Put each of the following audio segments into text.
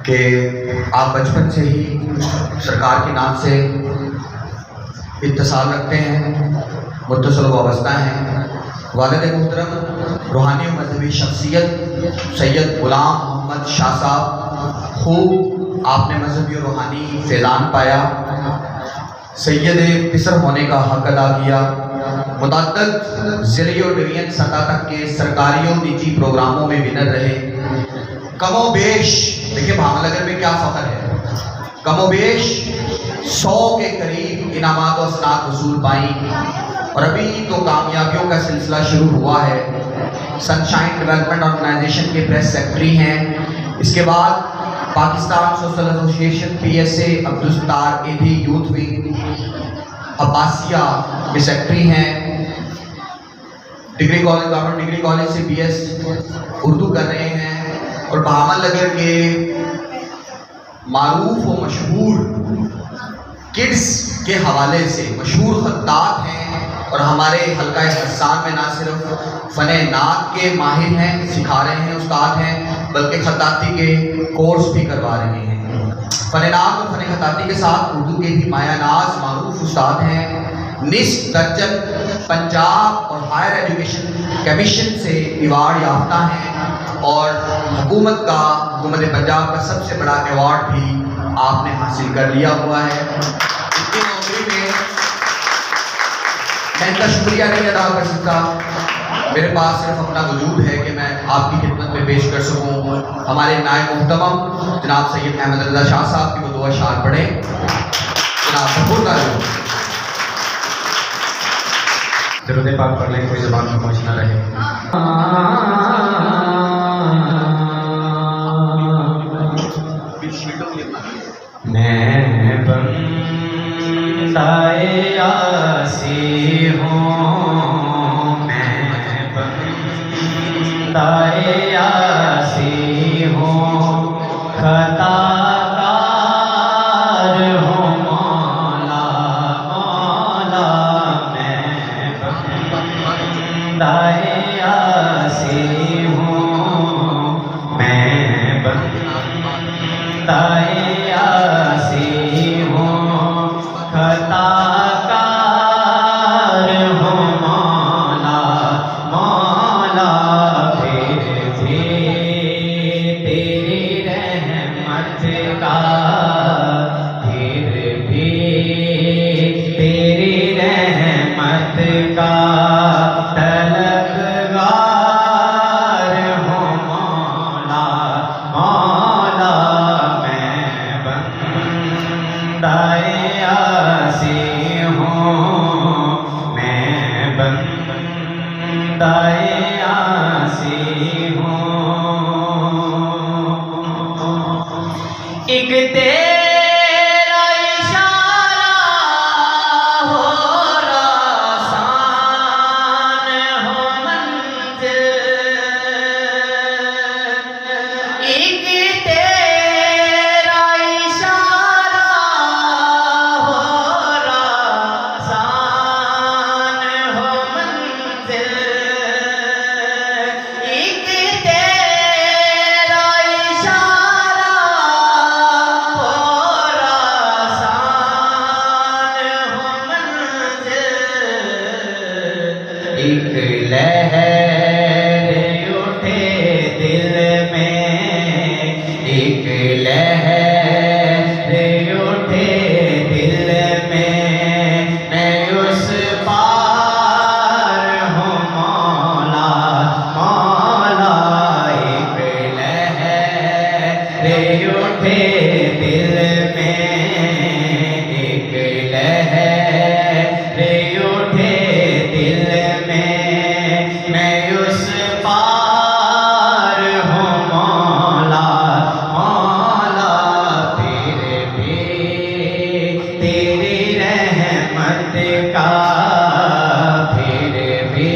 کہ آپ بچپن سے ہی سرکار کے نام سے اتصال رکھتے ہیں، متصل وابستہ ہیں۔ والد محترم روحانی و مذہبی شخصیت سید غلام محمد شاہ صاحب، خوب آپ نے مذہبی و روحانی فیضان پایا، سید پسر ہونے کا حق ادا کیا، متعدد ضلعی اور ڈویژن سطح تک کے سرکاری و نجی پروگراموں میں ونر رہے۔ کم و بیش دیکھیں بھاول نگر میں کیا فخر ہے، کم و بیش 100 کے قریب انعامات و اسناد حصول پائیں، اور ابھی تو کامیابیوں کا سلسلہ شروع ہوا ہے۔ سن شائن ڈیولپمنٹ آرگنائزیشن کے پریس سیکرٹری ہیں، اس کے بعد Pakistan social association PSA Abdul Sattar AD youth wing Abbasia کے سیکرٹری ہیں، degree college government degree college سے BS اردو کر رہے ہیں، اور بہاول نگر کے معروف و مشہور کڈس کے حوالے سے مشہور خطاط ہیں، اور ہمارے حلقہ حسان میں نہ صرف فن نعت کے ماہر ہیں، سکھا رہے ہیں، استاد ہیں، بلکہ خطاطی کے کورس بھی کروا رہے ہیں۔ فن نعت اور فن خطاطی کے ساتھ اردو کے بھی مایہ ناز معروف استاد ہیں، نصف درجن پنجاب اور ہائر ایجوکیشن کمیشن سے ایوارڈ یافتہ ہیں، اور حکومت پنجاب کا سب سے بڑا ایوارڈ بھی آپ نے حاصل کر لیا ہوا ہے۔ اس کی نوکری میں ان کا شکریہ نہیں ادا کر سکتا، میرے پاس صرف اپنا وجود ہے کہ میں آپ کی خدمت میں پیش کر سکوں۔ ہمارے نائب محترم جناب سید احمد رضا شاہ صاحب کی وہ دو اشعار پڑھیں۔ جناب بھرپور تعریف۔ درود پاک پڑھ لیں، کوئی زبان میں پہنچ نہ رہے۔ میں بندۂ عاصی ہوں، میں بندۂ عاصی ہوں، خطا کار ہوں مولا مولا، میں بندۂ عاصی ہوں، میں بندۂ ایک تیرا اشارہ ہو راسان ہو منزل، ایک تیرا اشارہ ہو راسان ہو منزل، ایک تیرا اشارہ ایک لہر اٹھے دل میں، ایک لہر اٹھے دل میں، میں اس پار ہوں مولا مولا، ایک لہر اٹھے دل میں، ایک لہر اٹھے دل میں، میں اس پار ہوں مولا مولا، پھر بھی تیری رحمت کا، پھر بھی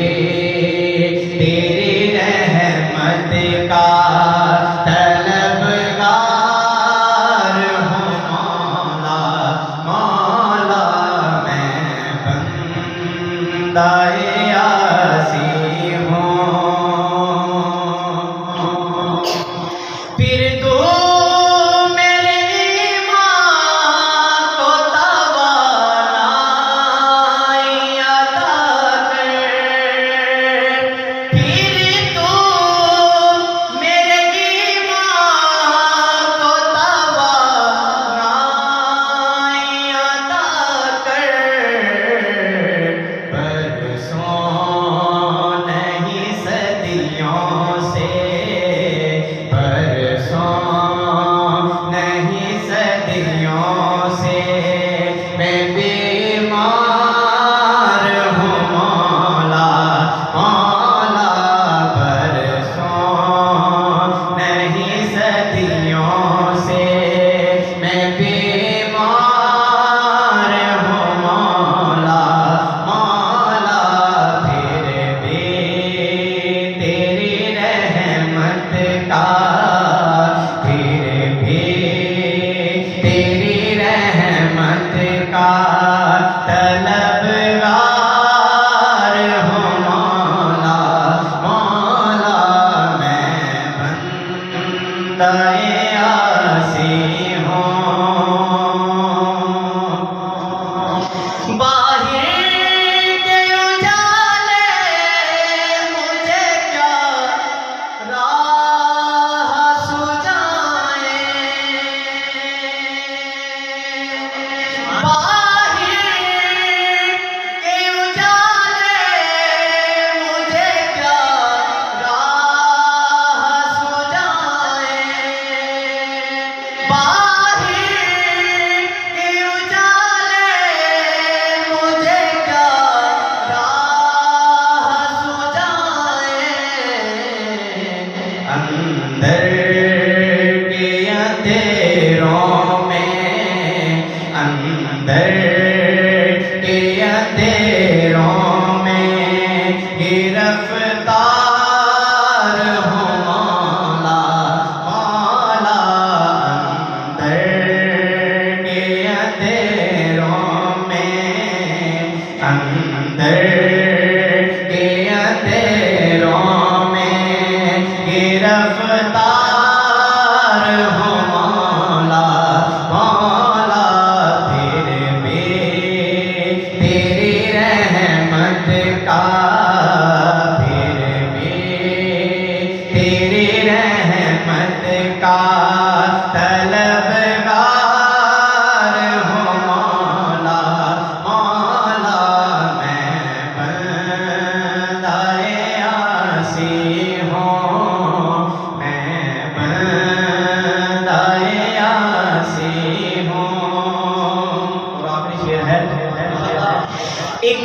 تیری رحمت کا طلبگار کا طلبگار ہوں مولا مولا میں بندہ عاصی ہوں باہر کے اجالے مجھے کیا راہ سجائیں باہر کے اجالے مجھے کیا راہ سجائیں باہر کے اجالے مجھے کیا راہ سجائیں اندر کے اندھیروں میں اندر کے اندھیروں میں گرفتار ہوں مولا مولا اندر کے اندھیروں میں اندر کے اندھیروں میں گرفتار ہوں مولا مولا پھر بھی تیری رحمت کا پھر بھی تیری رحمت کا طلبگار ہوں مولا مولا میں بندہ عاصی ہوں میں بندہ عاصی ہوں اور آخری شعر ہے ایک